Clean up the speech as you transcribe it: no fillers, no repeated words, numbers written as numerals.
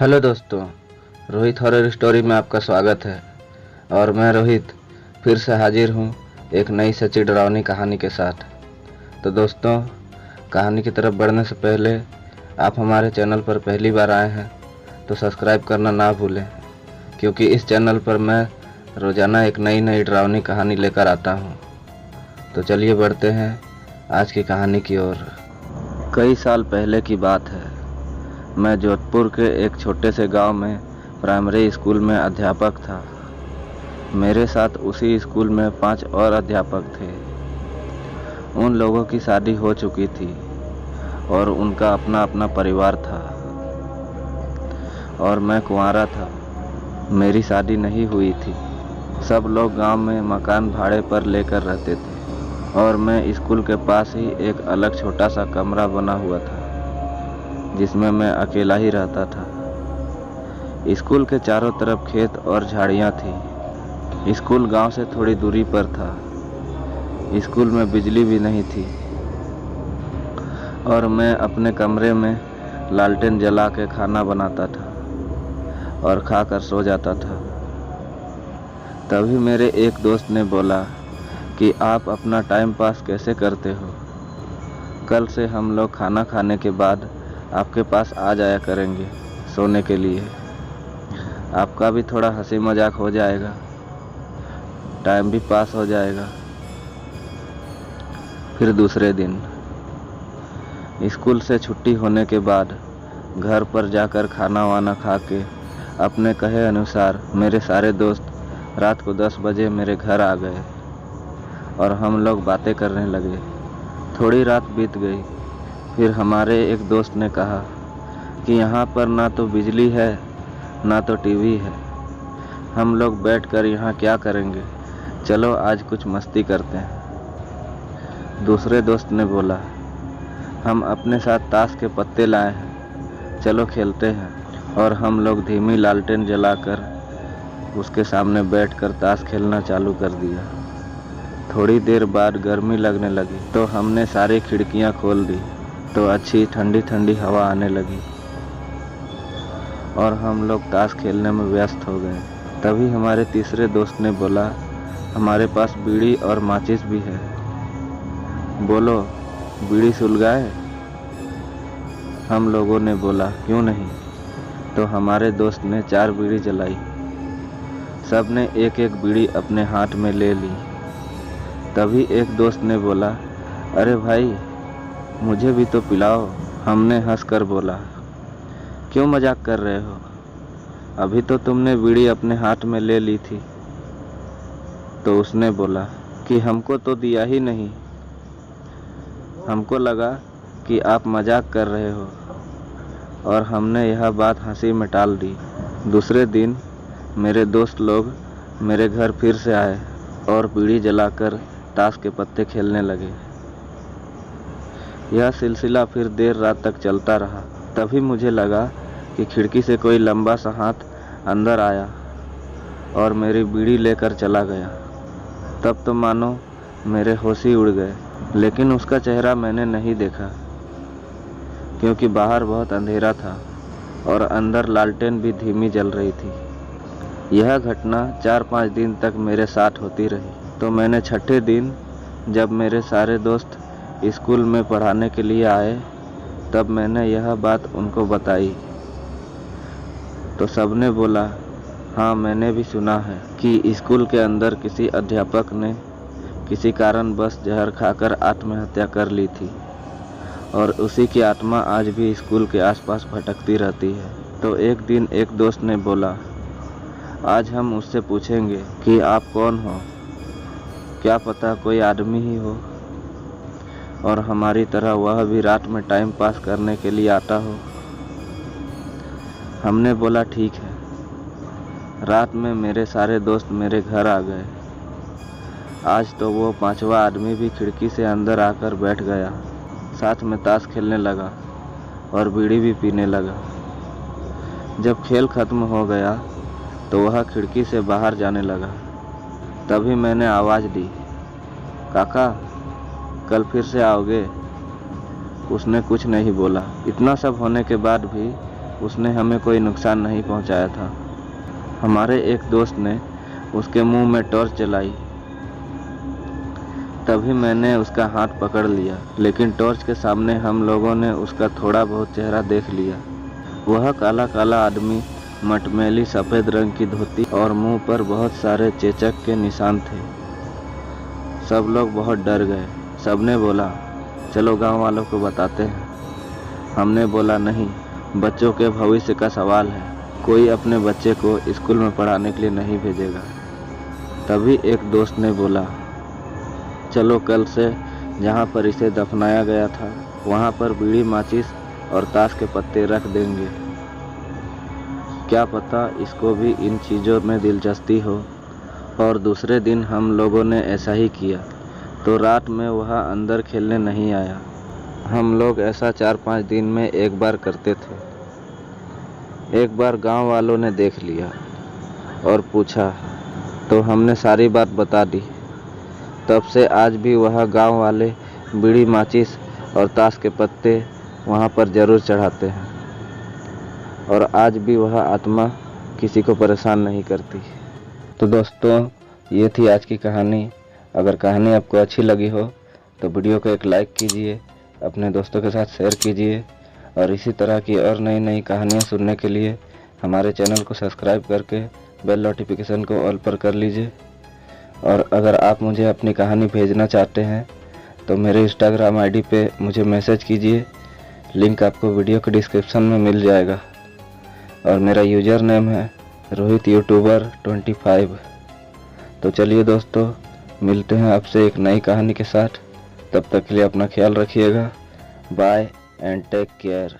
Hello दोस्तों, Rohit horror story में आपका स्वागत है। और मैं रोहित फिर से हाजिर हूँ एक नई सच्ची डरावनी कहानी के साथ। तो दोस्तों, कहानी की तरफ बढ़ने से पहले आप हमारे चैनल पर पहली बार आए हैं तो सब्सक्राइब करना ना भूलें, क्योंकि इस चैनल पर मैं रोज़ाना एक नई नई डरावनी कहानी लेकर आता हूँ। तो चलिए बढ़ते हैं आज की कहानी की ओर। कई साल पहले की बात है। मैं जोधपुर के एक छोटे से गांव में प्राइमरी स्कूल में अध्यापक था। मेरे साथ उसी स्कूल में 5 और अध्यापक थे। उन लोगों की शादी हो चुकी थी और उनका अपना अपना परिवार था, और मैं कुंवारा था। मेरी शादी नहीं हुई थी। सब लोग गांव में मकान भाड़े पर लेकर रहते थे और मैं स्कूल के पास ही एक अलग छोटा सा कमरा बना हुआ था जिसमें मैं अकेला ही रहता था। स्कूल के चारों तरफ खेत और झाड़ियाँ थी। स्कूल गांव से थोड़ी दूरी पर था। स्कूल में बिजली भी नहीं थी और मैं अपने कमरे में लालटेन जला के खाना बनाता था और खाकर सो जाता था। तभी मेरे एक दोस्त ने बोला कि आप अपना टाइम पास कैसे करते हो? कल से हम लोग खाना खाने के बाद आपके पास आ जाया करेंगे सोने के लिए। आपका भी थोड़ा हंसी मजाक हो जाएगा, टाइम भी पास हो जाएगा। फिर दूसरे दिन स्कूल से छुट्टी होने के बाद घर पर जाकर खाना वाना खा के अपने कहे अनुसार मेरे सारे दोस्त रात को 10 बजे मेरे घर आ गए और हम लोग बातें करने लगे। थोड़ी रात बीत गई। फिर हमारे एक दोस्त ने कहा कि यहाँ पर ना तो बिजली है ना तो टीवी है। हम लोग बैठकर यहाँ क्या करेंगे? चलो आज कुछ मस्ती करते हैं। दूसरे दोस्त ने बोला, हम अपने साथ ताश के पत्ते लाए हैं, चलो खेलते हैं। और हम लोग धीमी लालटेन जलाकर उसके सामने बैठकर ताश खेलना चालू कर दिया। थोड़ी देर बाद गर्मी लगने लगी तो हमने सारी खिड़कियाँ खोल दी तो अच्छी ठंडी ठंडी हवा आने लगी और हम लोग ताश खेलने में व्यस्त हो गए। तभी हमारे तीसरे दोस्त ने बोला, हमारे पास बीड़ी और माचिस भी है, बोलो बीड़ी सुलगाए? हम लोगों ने बोला, क्यों नहीं। तो हमारे दोस्त ने 4 बीड़ी जलाई। सब ने एक एक बीड़ी अपने हाथ में ले ली। तभी एक दोस्त ने बोला, अरे भाई मुझे भी तो पिलाओ। हमने हंसकर बोला, क्यों मजाक कर रहे हो? अभी तो तुमने बीड़ी अपने हाथ में ले ली थी। तो उसने बोला कि हमको तो दिया ही नहीं, हमको लगा कि आप मजाक कर रहे हो, और हमने यह बात हंसी में टाल दी। दूसरे दिन मेरे दोस्त लोग मेरे घर फिर से आए और बीड़ी जलाकर ताश के पत्ते खेलने लगे। यह सिलसिला फिर देर रात तक चलता रहा। तभी मुझे लगा कि खिड़की से कोई लंबा सा हाथ अंदर आया और मेरी बीड़ी लेकर चला गया। तब तो मानो मेरे होश ही उड़ गए, लेकिन उसका चेहरा मैंने नहीं देखा क्योंकि बाहर बहुत अंधेरा था और अंदर लालटेन भी धीमी जल रही थी। यह घटना 4-5 दिन तक मेरे साथ होती रही। तो मैंने छठे दिन जब मेरे सारे दोस्त स्कूल में पढ़ाने के लिए आए तब मैंने यह बात उनको बताई। तो सबने बोला, हाँ मैंने भी सुना है कि स्कूल के अंदर किसी अध्यापक ने किसी कारणवश जहर खाकर आत्महत्या कर ली थी और उसी की आत्मा आज भी स्कूल के आसपास भटकती रहती है। तो एक दिन एक दोस्त ने बोला, आज हम उससे पूछेंगे कि आप कौन हो, क्या पता कोई आदमी ही हो और हमारी तरह वह भी रात में टाइम पास करने के लिए आता हो। हमने बोला ठीक है। रात में मेरे सारे दोस्त मेरे घर आ गए। आज तो वो 5वां आदमी भी खिड़की से अंदर आकर बैठ गया, साथ में ताश खेलने लगा और बीड़ी भी पीने लगा। जब खेल खत्म हो गया तो वह खिड़की से बाहर जाने लगा। तभी मैंने आवाज़ दी, काका कल फिर से आओगे? उसने कुछ नहीं बोला। इतना सब होने के बाद भी उसने हमें कोई नुकसान नहीं पहुंचाया था। हमारे एक दोस्त ने उसके मुंह में टॉर्च जलाई, तभी मैंने उसका हाथ पकड़ लिया, लेकिन टॉर्च के सामने हम लोगों ने उसका थोड़ा बहुत चेहरा देख लिया। वह काला काला आदमी, मटमैली सफ़ेद रंग की धोती और मुंह पर बहुत सारे चेचक के निशान थे। सब लोग बहुत डर गए। सबने बोला, चलो गांव वालों को बताते हैं। हमने बोला, नहीं, बच्चों के भविष्य का सवाल है, कोई अपने बच्चे को स्कूल में पढ़ाने के लिए नहीं भेजेगा। तभी एक दोस्त ने बोला, चलो कल से जहाँ पर इसे दफनाया गया था वहाँ पर बीड़ी, माचिस और ताश के पत्ते रख देंगे। क्या पता इसको भी इन चीज़ों में दिलचस्पी हो। और दूसरे दिन हम लोगों ने ऐसा ही किया, तो रात में वह अंदर खेलने नहीं आया। हम लोग ऐसा 4-5 दिन में एक बार करते थे। एक बार गांव वालों ने देख लिया और पूछा, तो हमने सारी बात बता दी। तब से आज भी वह गांव वाले बीड़ी, माचिस और ताश के पत्ते वहां पर ज़रूर चढ़ाते हैं, और आज भी वह आत्मा किसी को परेशान नहीं करती। तो दोस्तों, ये थी आज की कहानी। अगर कहानी आपको अच्छी लगी हो तो वीडियो को एक लाइक कीजिए, अपने दोस्तों के साथ शेयर कीजिए, और इसी तरह की और नई नई कहानियाँ सुनने के लिए हमारे चैनल को सब्सक्राइब करके बेल नोटिफिकेशन को ऑल पर कर लीजिए। और अगर आप मुझे अपनी कहानी भेजना चाहते हैं तो मेरे इंस्टाग्राम आईडी पे मुझे मैसेज कीजिए, लिंक आपको वीडियो के डिस्क्रिप्शन में मिल जाएगा। और मेरा यूज़र नेम है रोहित यूट्यूबर 25। तो चलिए दोस्तों, मिलते हैं आपसे एक नई कहानी के साथ। तब तक के लिए अपना ख्याल रखिएगा। Bye and take care.